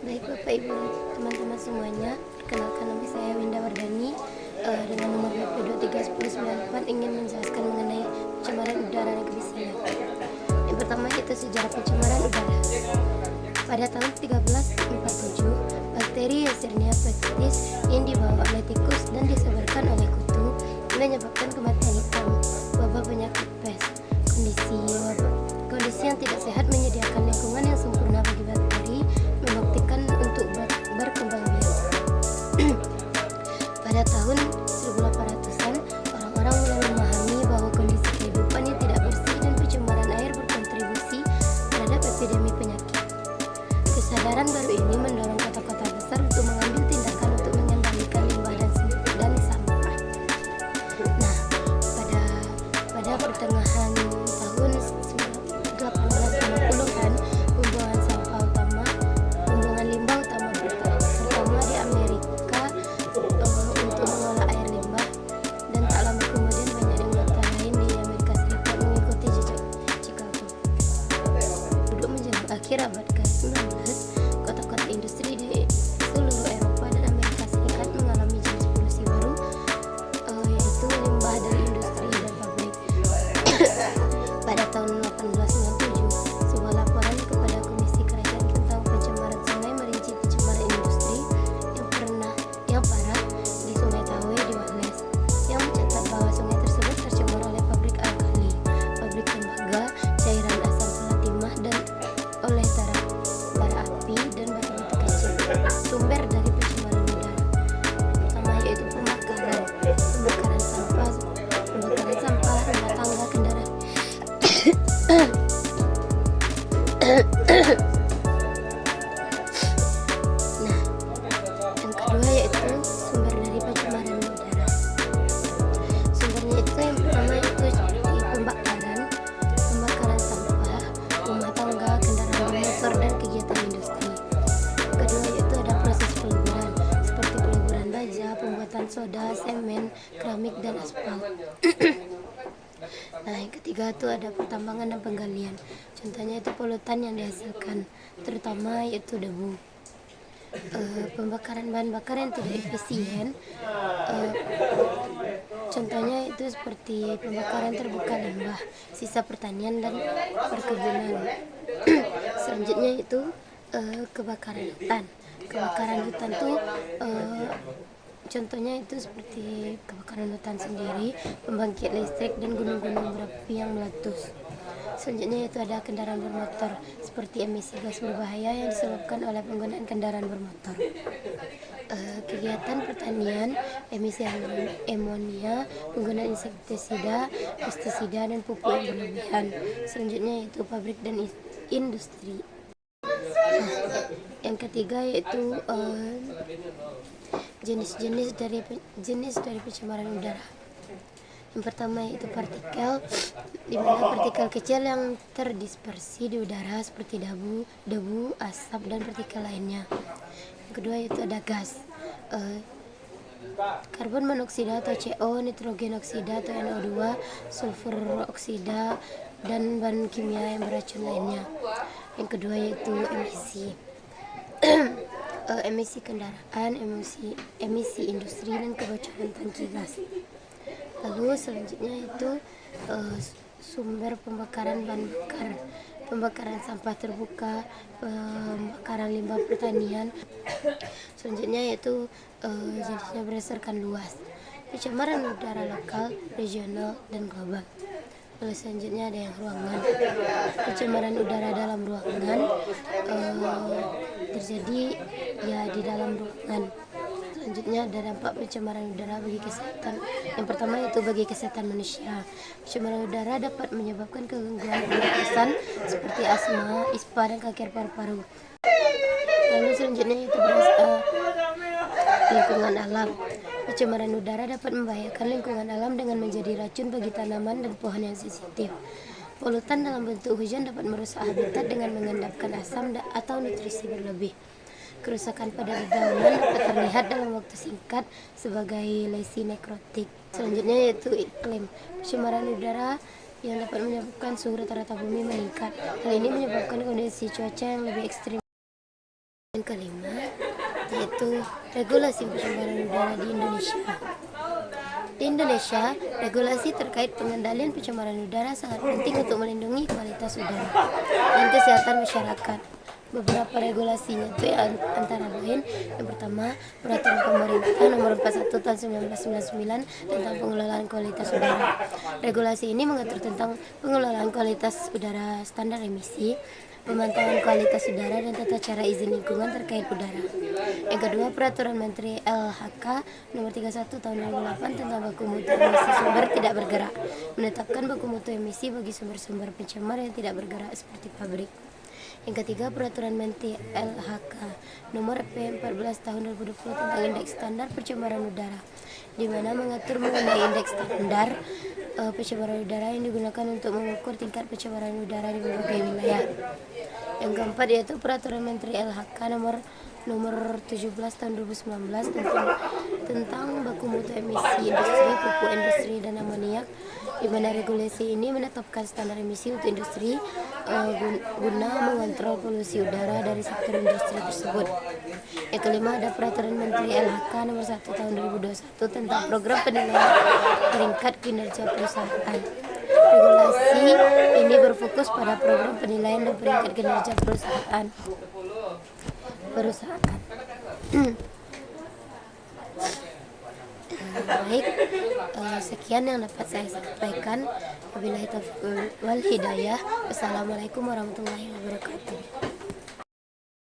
Baik Bapak Ibu teman-teman semuanya, perkenalkan nama saya Winda Wardani dengan nomor HP 2310994 ingin menjelaskan mengenai pencemaran udara negeri Singap. Yang pertama itu sejarah pencemaran udara. Pada tahun 1347, bakteri Yersinia pestis yang dibawa oleh tikus dan disebarkan oleh kutu menyebabkan kematian hitam, wabah penyakit pes. Kondisi yang tidak sehat menyediakan lingkungan yang sempurna bagi bakteri membuktikan untuk berkembang biak. Pada tahun 1800-an, orang-orang mulai memahami bahwa kondisi kehidupan yang tidak bersih dan pencemaran air berkontribusi terhadap epidemi penyakit. Kesadaran baru ini mendorong kota-kota besar untuk mengambil tindakan untuk mengendalikan limbah dan sampah. Nah, pada pertengahan tahun 1850-an, pembuangan limbah utama pertama di Amerika untuk mengolah air limbah, dan tak lama kemudian banyak negara lain di Amerika Serikat mengikuti jejak Chicago. Duduk menjelang akhir abad ke-19, kota-kota industri di seluruh Eropa dan Amerika Serikat mengalami jenis polusi baru, yaitu limbah dari industri dan pabrik. Pada tahun 1897, sebuah laporan kepada Komisi Kerajaan tentang pencemaran sungai merinci pencemaran industri yang parah di Sungai Tawe di Wales, yang mencatat bahwa sungai tersebut tercemar oleh pabrik alkali, pabrik tembaga, cairan asam palatimah, dan oleh bara api dan batu-batu kecil. Sumber dari pencemaran udara pertama yaitu pembakaran sampah rumah tangga, kendaraan. Nah, yang kedua yaitu sumber dari pencemaran udara. Sumbernya itu yang pertama itu di pembakaran sampah rumah tangga, kendaraan bermotor, dan kegiatan industri. Kedua yaitu ada proses peleburan seperti peleburan baja, pembuatan soda, semen, keramik, dan aspal. Nah, yang ketiga itu ada pertambangan dan penggalian. Contohnya itu polutan yang dihasilkan, terutama yaitu debu. Pembakaran bahan bakar yang tidak efisien, contohnya itu seperti pembakaran terbuka limbah, sisa pertanian dan perkebunan. Selanjutnya itu kebakaran hutan. Kebakaran hutan itu contohnya itu seperti kebakaran hutan sendiri, pembangkit listrik, dan gunung-gunung berapi yang meletus. Selanjutnya itu ada kendaraan bermotor, seperti emisi gas berbahaya yang disebabkan oleh penggunaan kendaraan bermotor. Kegiatan pertanian, emisi amonia, penggunaan insektisida, pestisida, dan pupuk yang berlebihan. Selanjutnya itu pabrik dan industri. Yang ketiga yaitu jenis dari pencemaran udara. Yang pertama yaitu partikel, di mana partikel kecil yang terdispersi di udara seperti debu, asap, dan partikel lainnya. Yang kedua yaitu ada gas, karbon monoksida atau CO, nitrogen oksida atau NO2, sulfur oksida, dan bahan kimia yang beracun lainnya. Yang kedua yaitu emisi. Emisi kendaraan, emisi industri, dan kebocoran tangki gas. Lalu selanjutnya itu sumber pembakaran bahan bakar, pembakaran sampah terbuka, pembakaran limbah pertanian. Selanjutnya yaitu jenisnya berdasarkan luas, pencemaran udara lokal, regional, dan global. Lalu selanjutnya ada yang ruangan. Pencemaran udara dalam ruangan terjadi di dalam ruangan. Selanjutnya ada dampak pencemaran udara bagi kesehatan. Yang pertama yaitu bagi kesehatan manusia. Pencemaran udara dapat menyebabkan gangguan pernapasan seperti asma, ispa, dan kanker paru-paru. Lalu selanjutnya itu lingkungan alam. Pencemaran udara dapat membahayakan lingkungan alam dengan menjadi racun bagi tanaman dan pohon yang sensitif. Polutan dalam bentuk hujan dapat merusak habitat dengan mengendapkan asam atau nutrisi berlebih. Kerusakan pada dedaunan dapat terlihat dalam waktu singkat sebagai lesi nekrotik. Selanjutnya yaitu iklim. Pencemaran udara yang dapat menyebabkan suhu rata-rata bumi meningkat. Hal ini menyebabkan kondisi cuaca yang lebih ekstrim. kelima yaitu regulasi pencemaran udara di Indonesia. Di Indonesia, regulasi terkait pengendalian pencemaran udara sangat penting untuk melindungi kualitas udara dan kesehatan masyarakat. Beberapa regulasinya itu antara lain, yang pertama, Peraturan Pemerintah Nomor 41 Tahun 1999 tentang pengelolaan kualitas udara. Regulasi ini mengatur tentang pengelolaan kualitas udara, standar emisi, pemantauan kualitas udara, dan tata cara izin lingkungan terkait udara. Yang kedua, Peraturan Menteri LHK Nomor 31 Tahun 2008 tentang baku mutu emisi sumber tidak bergerak, menetapkan baku mutu emisi bagi sumber-sumber pencemar yang tidak bergerak seperti pabrik. Yang ketiga, Peraturan Menteri LHK Nomor P14 Tahun 2020 tentang Indeks Standar Pencemaran Udara, di mana mengatur mengenai indeks standar pencemaran udara yang digunakan untuk mengukur tingkat pencemaran udara di berbagai wilayah. Yang keempat yaitu Peraturan Menteri LHK Nomor 17 Tahun 2019 tentang baku mutu emisi industri, pupuk industri, dan amoniak, di mana regulasi ini menetapkan standar emisi untuk industri guna mengontrol polusi udara dari sektor industri tersebut. Yang kelima ada Peraturan Menteri LHK Nomor 1 Tahun 2021 tentang program penilaian peringkat kinerja perusahaan. Regulasi ini berfokus pada program penilaian dan peringkat kinerja perusahaan. Baik, sekian yang dapat saya sampaikan. Wabillahi taufiq wal hidayah. Wassalamualaikum warahmatullahi wabarakatuh.